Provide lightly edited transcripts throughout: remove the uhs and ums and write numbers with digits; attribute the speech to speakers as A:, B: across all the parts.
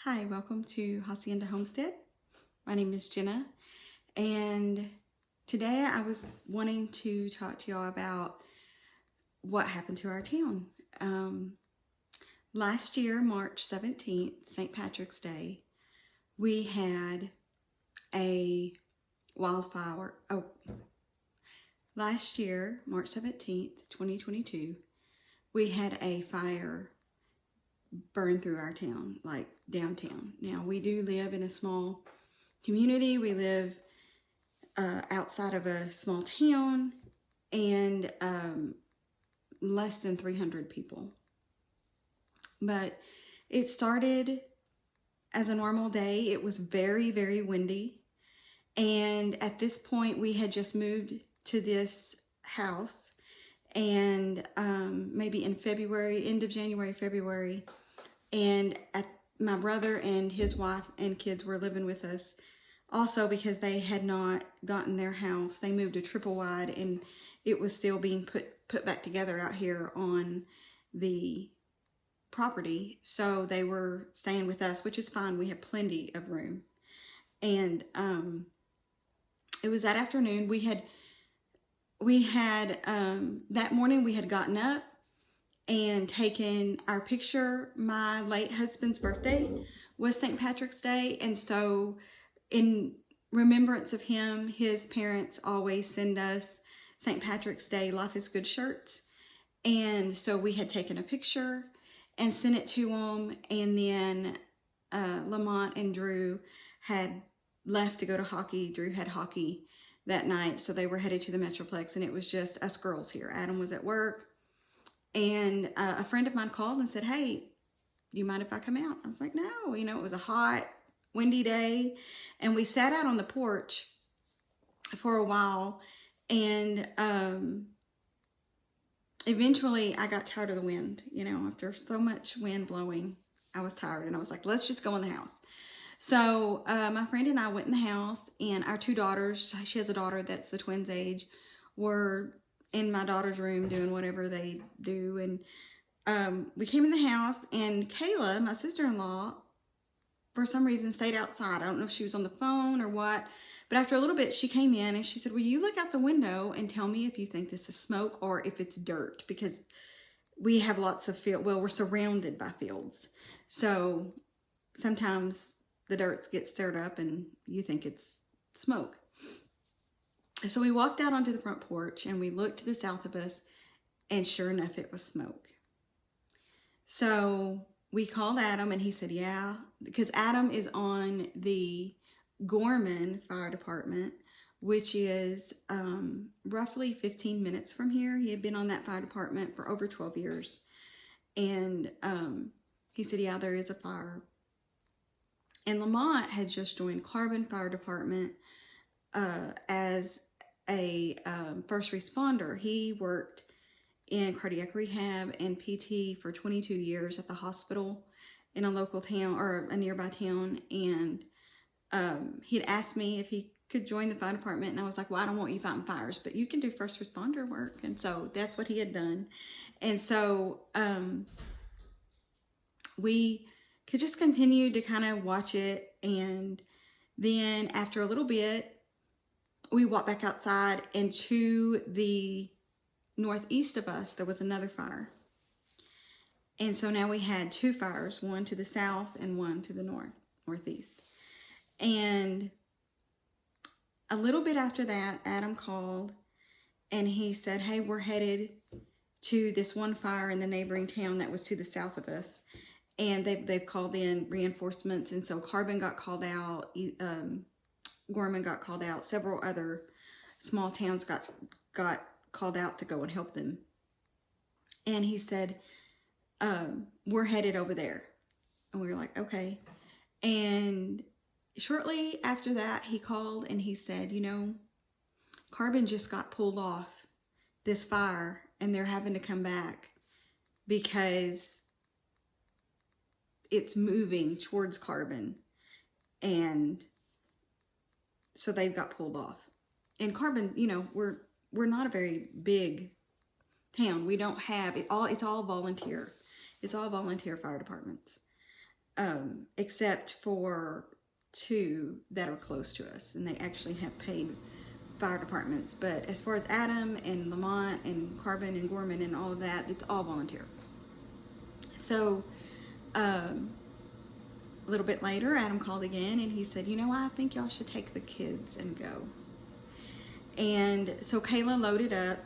A: Hi, welcome to Hacienda Homestead. My name is Jenna, and today I was wanting to talk to y'all about what happened to our town. Last year, March 17th, St. Patrick's Day, we had a wildfire. Last year, March 17th, 2022, we had a fire burn through our town, like downtown. Now, we do live in a small community. We live outside of a small town, and less than 300 people. But it started as a normal day. It was very, very windy. And at this point, we had just moved to this house. And maybe in February, end of January, February, and my brother and his wife and kids were living with us also because they had not gotten their house. They moved to triple wide and it was still being put back together out here on the property. So they were staying with us, which is fine. We have plenty of room. And it was that afternoon. We had that morning we had gotten up and taken our picture. My late husband's birthday was St. Patrick's Day, and so in remembrance of him, his parents always send us St. Patrick's Day Life is Good shirts, and so we had taken a picture and sent it to them, and then Lamont and Drew had left to go to hockey. Drew had hockey that night, so they were headed to the Metroplex, and it was just us girls here. Adam was at work, and a friend of mine called and said, "Hey, do you mind if I come out?" I was like, "No." You know, it was a hot, windy day, and we sat out on the porch for a while, and eventually I got tired of the wind. You know, after so much wind blowing, I was tired, and I was like, let's just go in the house. So my friend and I went in the house, and our two daughters, she has a daughter that's the twins' age, were in my daughter's room doing whatever they do. And we came in the house, and Kayla, my sister-in-law, for some reason stayed outside. I don't know if she was on the phone or what, but after a little bit she came in and she said, "Will you look out the window and tell me if you think this is smoke or if it's dirt?" Because we have lots of field. Well, we're surrounded by fields, so sometimes the dirt gets stirred up and you think it's smoke. So we walked out onto the front porch and we looked to the south of us, and sure enough, it was smoke. So we called Adam, and he said, yeah, because Adam is on the Gorman Fire Department, which is roughly 15 minutes from here. He had been on that fire department for over 12 years. And he said, yeah, there is a fire. And Lamont had just joined Carbon Fire Department as a first responder. He worked in cardiac rehab and PT for 22 years at the hospital in a local town or a nearby town. And he'd asked me if he could join the fire department, and I was like, well, I don't want you fighting fires, but you can do first responder work. And so that's what he had done. And so we could just continue to kind of watch it. And then after a little bit, we walked back outside, and to the northeast of us, there was another fire. And so now we had two fires, one to the south and one to the northeast. And a little bit after that, Adam called and he said, hey, we're headed to this one fire in the neighboring town that was to the south of us. And they've called in reinforcements. And so Carbon got called out, Gorman got called out, several other small towns got called out to go and help them. And he said, we're headed over there. And we were like, okay. And shortly after that, he called and he said, you know, Carbon just got pulled off this fire and they're having to come back because it's moving towards Carbon. And so they've got pulled off. And Carbon, you know, we're not a very big town. We don't have it all. It's all volunteer. It's all volunteer fire departments. except for 2 that are close to us, and they actually have paid fire departments. But as far as Adam and Lamont and Carbon and Gorman and all of that, it's all volunteer. So a little bit later, Adam called again, and he said, I think y'all should take the kids and go. And so Kayla loaded up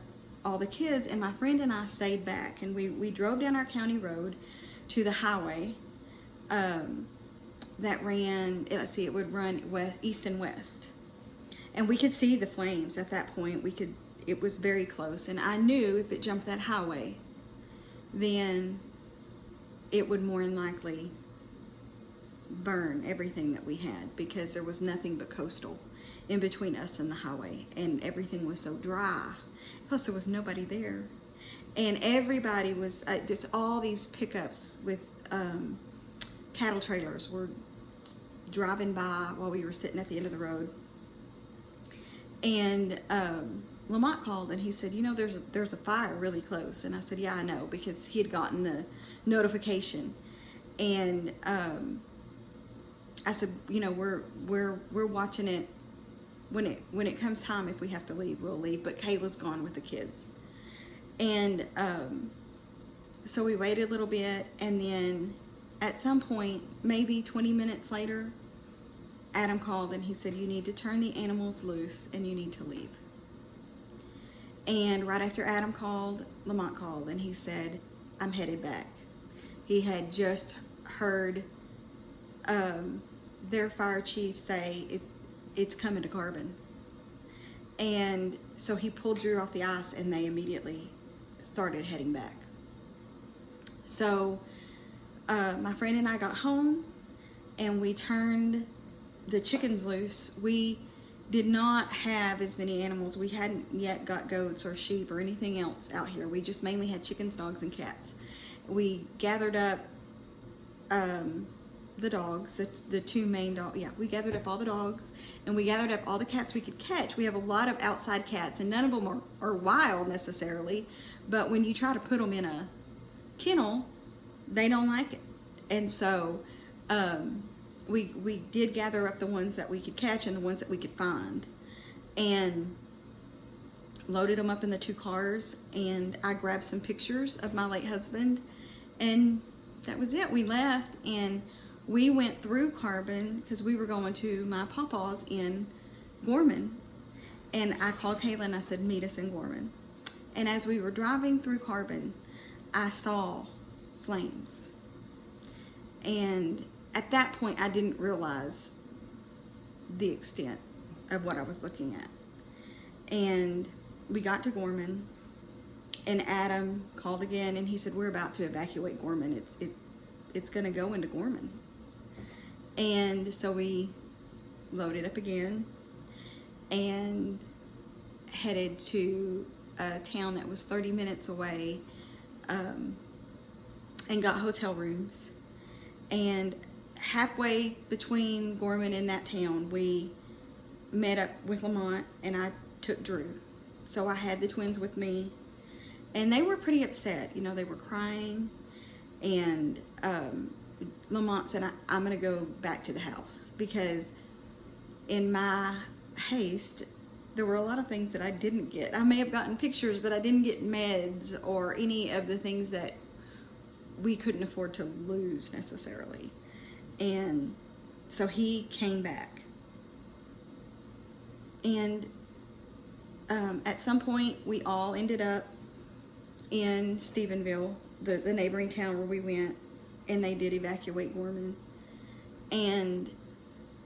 A: all the kids, and my friend and I stayed back, and we drove down our county road to the highway that ran, it would run east and west. And we could see the flames at that point. It was very close. And I knew if it jumped that highway, then it would more than likely burn everything that we had, because there was nothing but coastal in between us and the highway. And everything was so dry. Plus there was nobody there. And everybody was, there's all these pickups with cattle trailers were driving by while we were sitting at the end of the road. And Lamont called, and he said, there's a fire really close. And I said, yeah, I know, because he had gotten the notification. And I said, we're watching it. When it comes time, if we have to leave, we'll leave. But Kayla's gone with the kids. And so we waited a little bit, and then at some point, maybe 20 minutes later, Adam called, and he said, you need to turn the animals loose and you need to leave. And right after Adam called, Lamont called, and he said, I'm headed back. He had just heard their fire chief say it's coming to Carbon. And so he pulled Drew off the ice, and they immediately started heading back. So my friend and I got home, and we turned the chickens loose. We did not have as many animals. We hadn't yet got goats or sheep or anything else out here. We just mainly had chickens, dogs, and cats. We gathered up the dogs, the 2 main dogs. Yeah, we gathered up all the dogs, and we gathered up all the cats we could catch. We have a lot of outside cats, and none of them are wild necessarily, but when you try to put them in a kennel, they don't like it. And so we did gather up the ones that we could catch and the ones that we could find, and loaded them up in the 2 cars. And I grabbed some pictures of my late husband, and that was it. We left, and we went through Carbon because we were going to my pawpaw's in Gorman. And I called Kayla and I said, meet us in Gorman. And as we were driving through Carbon, I saw flames. And at that point, I didn't realize the extent of what I was looking at. And we got to Gorman, and Adam called again, and he said, we're about to evacuate Gorman. It's going to go into Gorman. And so we loaded up again and headed to a town that was 30 minutes away, and got hotel rooms. And halfway between Gorman and that town, we met up with Lamont, and I took Drew. So I had the twins with me, and they were pretty upset. They were crying, and Lamont said, I'm going to go back to the house, because in my haste, there were a lot of things that I didn't get. I may have gotten pictures, but I didn't get meds or any of the things that we couldn't afford to lose necessarily. And so he came back. And at some point, we all ended up in Stephenville, the neighboring town where we went, and they did evacuate Gorman. And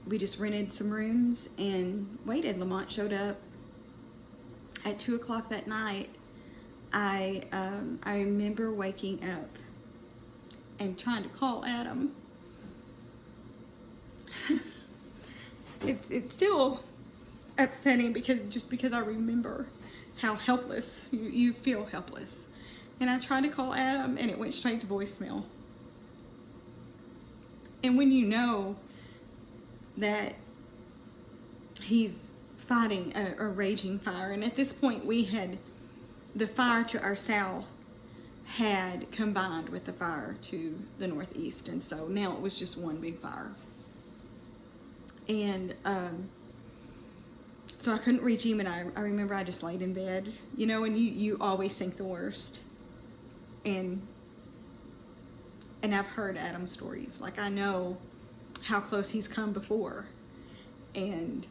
A: we just rented some rooms and waited. Lamont showed up at 2 o'clock that night. I remember waking up and trying to call Adam. It's still upsetting because I remember how helpless you feel helpless. And I tried to call Adam, and it went straight to voicemail. And when you know that he's fighting a raging fire, and at this point we had the fire to our south had combined with the fire to the northeast, and so now it was just one big fire. And so I couldn't reach him, and I remember I just laid in bed, you know, and you always think the worst. And I've heard Adam's stories. Like, I know how close he's come before, and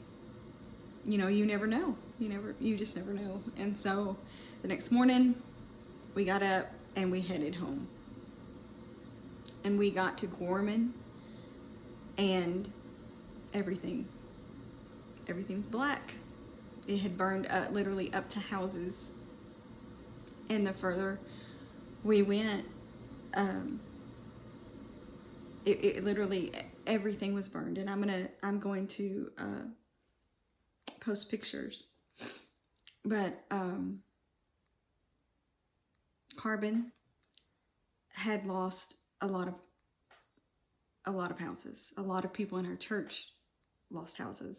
A: you know, you never know. You just never know. And so the next morning we got up and we headed home, and we got to Gorman, and everything was black. It had burned literally up to houses, and the further we went, it literally, everything was burned. And I'm going to post pictures, but Carbon had lost a lot of houses. A lot of people in our church lost houses.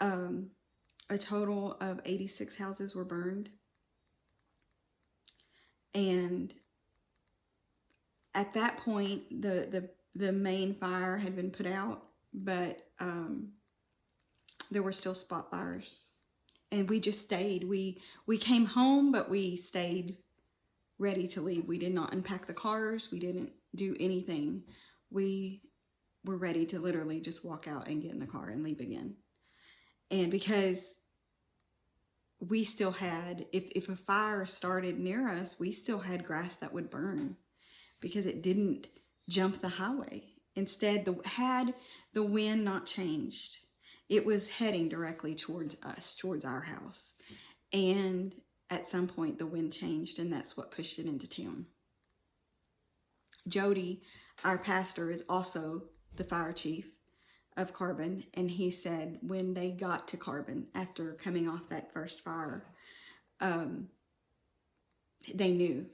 A: A total of 86 houses were burned, and at that point the main fire had been put out, but there were still spot fires, and we just stayed. We came home, but we stayed ready to leave. We did not unpack the cars. We didn't do anything. We were ready to literally just walk out and get in the car and leave again. And because we still had, if a fire started near us, we still had grass that would burn, because it didn't jump the highway. Instead, had the wind not changed, it was heading directly towards us, towards our house. And at some point the wind changed, and that's what pushed it into town. Jody, our pastor, is also the fire chief of Carbon, and he said when they got to Carbon after coming off that first fire, they knew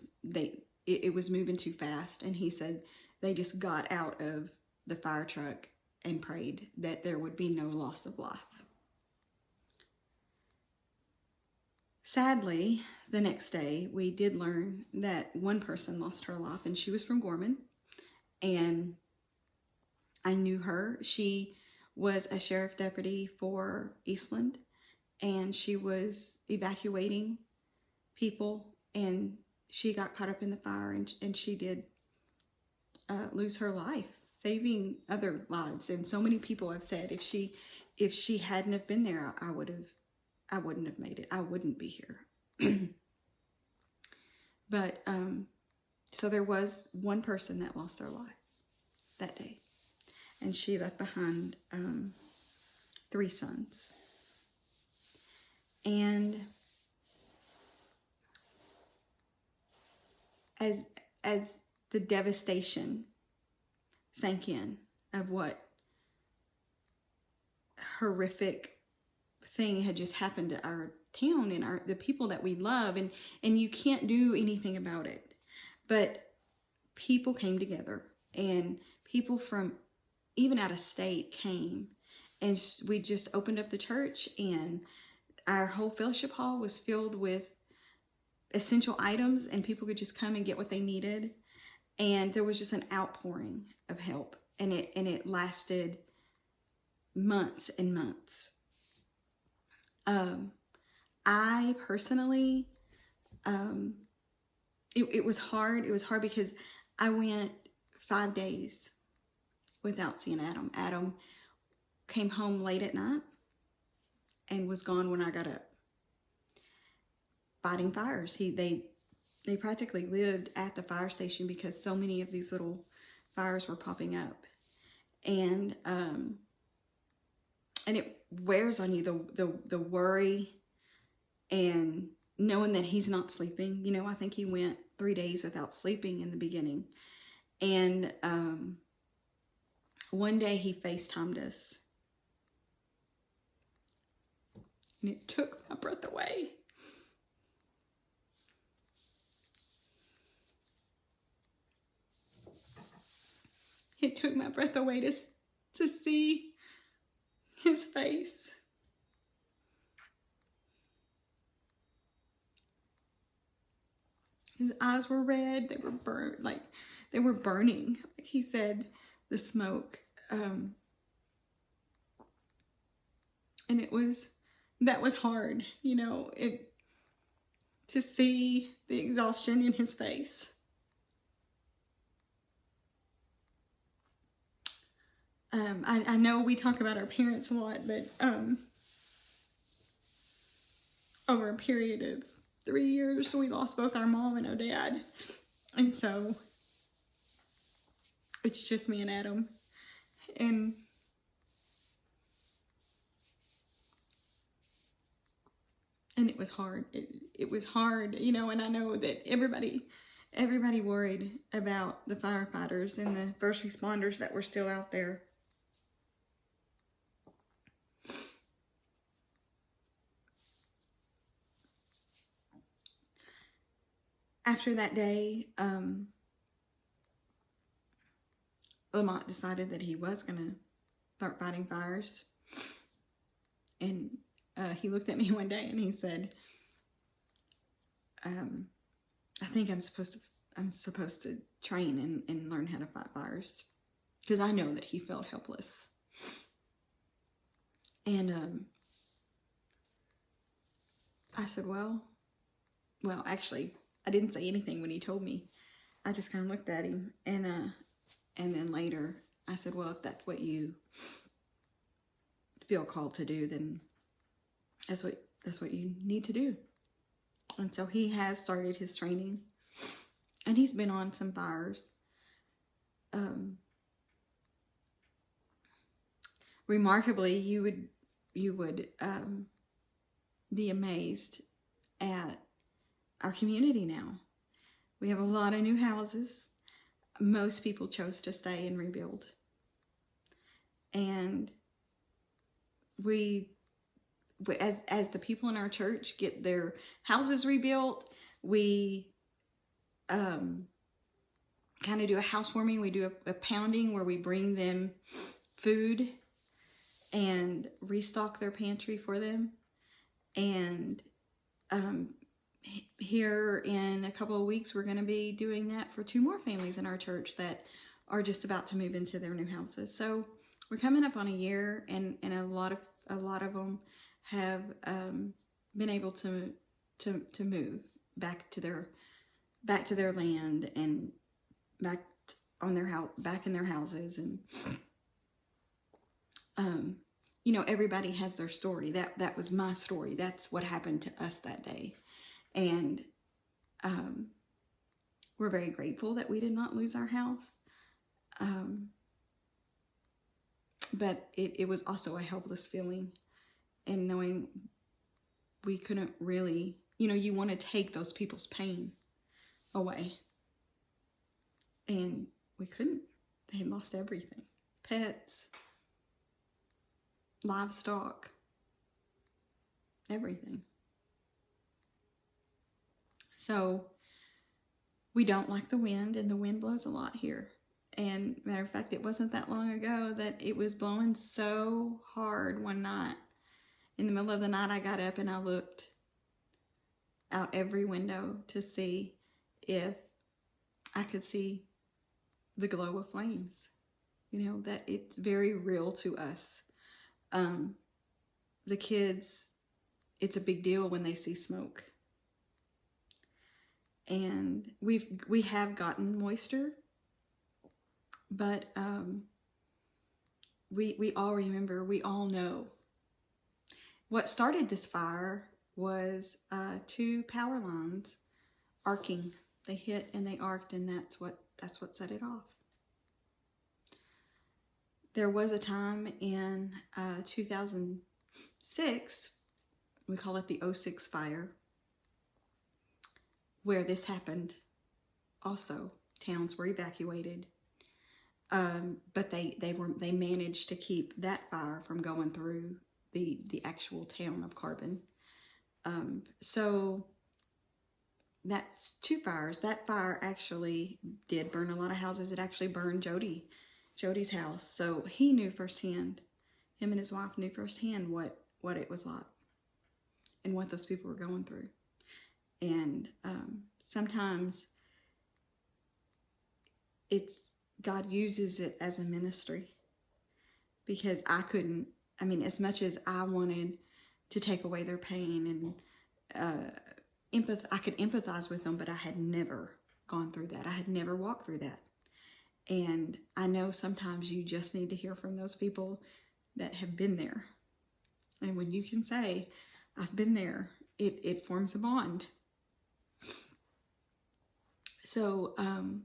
A: it was moving too fast, and he said they just got out of the fire truck and prayed that there would be no loss of life. Sadly, the next day we did learn that one person lost her life, and she was from Gorman, and I knew her. She was a sheriff deputy for Eastland, and she was evacuating people, and she got caught up in the fire, and she did lose her life, saving other lives. And so many people have said if she hadn't have been there, I wouldn't have made it. I wouldn't be here. But so there was one person that lost their life that day, and she left behind 3 sons. And as the devastation sank in of what horrific thing had just happened to our town and the people that we love, and you can't do anything about it, but people came together, and people from even out of state came, and we just opened up the church, and our whole fellowship hall was filled with essential items, and people could just come and get what they needed. And there was just an outpouring of help, and it lasted months and months. I personally, it was hard. It was hard because I went 5 days without seeing Adam. Adam came home late at night and was gone when I got up. Fighting fires. They practically lived at the fire station because so many of these little fires were popping up. And it wears on you, the worry and knowing that he's not sleeping. You know, I think he went 3 days without sleeping in the beginning. And one day he FaceTimed us, and it took my breath away. It took my breath away to see his face. His eyes were red. They were burnt, like they were burning. Like he said, the smoke. And that was hard, you know, to see the exhaustion in his face. I know we talk about our parents a lot, but over a period of 3 years, we lost both our mom and our dad. And so it's just me and Adam. And it was hard. It was hard, you know, and I know that everybody worried about the firefighters and the first responders that were still out there. After that day, Lamont decided that he was going to start fighting fires. And he looked at me one day and he said, I think I'm supposed to train and learn how to fight fires. Because I know that he felt helpless. And I said, well, actually, I didn't say anything when he told me. I just kind of looked at him, and then later I said, well, if that's what you feel called to do, then that's what you need to do. And so he has started his training, and he's been on some fires. Remarkably, you would be amazed at our community now. We have a lot of new houses. Most people chose to stay and rebuild. And as the people in our church get their houses rebuilt, we kind of do a housewarming. We do a pounding where we bring them food and restock their pantry for them. And here in a couple of weeks, we're going to be doing that for 2 more families in our church that are just about to move into their new houses. So we're coming up on a year, and a lot of them have been able to move back to their land and back in their houses. And you know, everybody has their story. That was my story. That's what happened to us that day. And we're very grateful that we did not lose our house. But it was also a helpless feeling, and knowing we couldn't really, you know, you want to take those people's pain away. And we couldn't. They had lost everything. Pets, livestock, everything. So we don't like the wind, and the wind blows a lot here. And matter of fact, it wasn't that long ago that it was blowing so hard one night. In the middle of the night, I got up and I looked out every window to see if I could see the glow of flames. You know, that it's very real to us. The kids, it's a big deal when they see smoke. And we have gotten moisture, but we all remember, we all know. What started this fire was 2 power lines arcing. They hit and they arced, and that's what set it off. There was a time in 2006, we call it the 06 fire, where this happened. Also, towns were evacuated, but they managed to keep that fire from going through the actual town of Carbon. So that's 2 fires. That fire actually did burn a lot of houses. It actually burned Jody's house. So he knew firsthand, him and his wife knew firsthand what it was like and what those people were going through. And sometimes God uses it as a ministry, because I couldn't, I mean, as much as I wanted to take away their pain and I could empathize with them, but I had never gone through that. I had never walked through that. And I know sometimes you just need to hear from those people that have been there. And when you can say, I've been there, it forms a bond. So I'm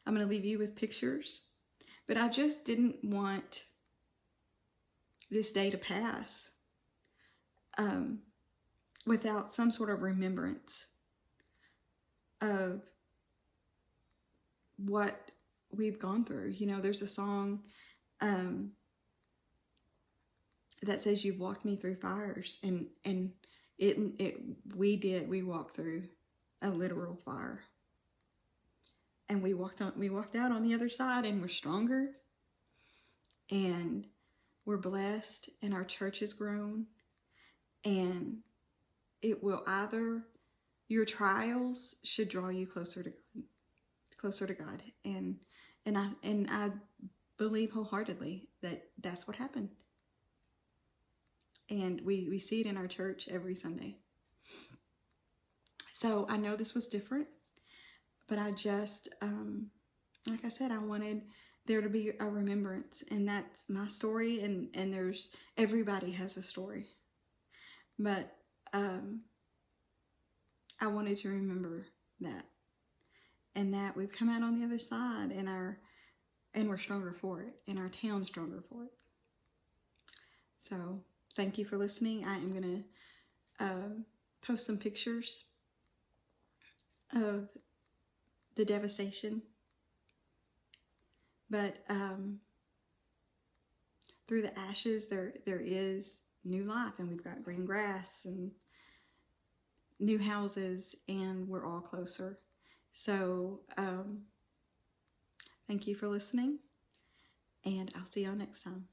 A: going to leave you with pictures, but I just didn't want this day to pass without some sort of remembrance of what we've gone through. You know, there's a song that says, "You've walked me through fires," and we walked through a literal fire, and we walked out on the other side, and we're stronger, and we're blessed, and our church has grown, and it will either, your trials should draw you closer to God, and I believe wholeheartedly that that's what happened. And we see it in our church every Sunday. So I know this was different, but I just, like I said, I wanted there to be a remembrance, and that's my story, and everybody has a story. But I wanted to remember that, and that we've come out on the other side, and we're stronger for it, and our town's stronger for it. So thank you for listening. I am going to post some pictures of the devastation, but through the ashes there is new life, and we've got green grass and new houses, and we're all closer. So thank you for listening, and I'll see y'all next time.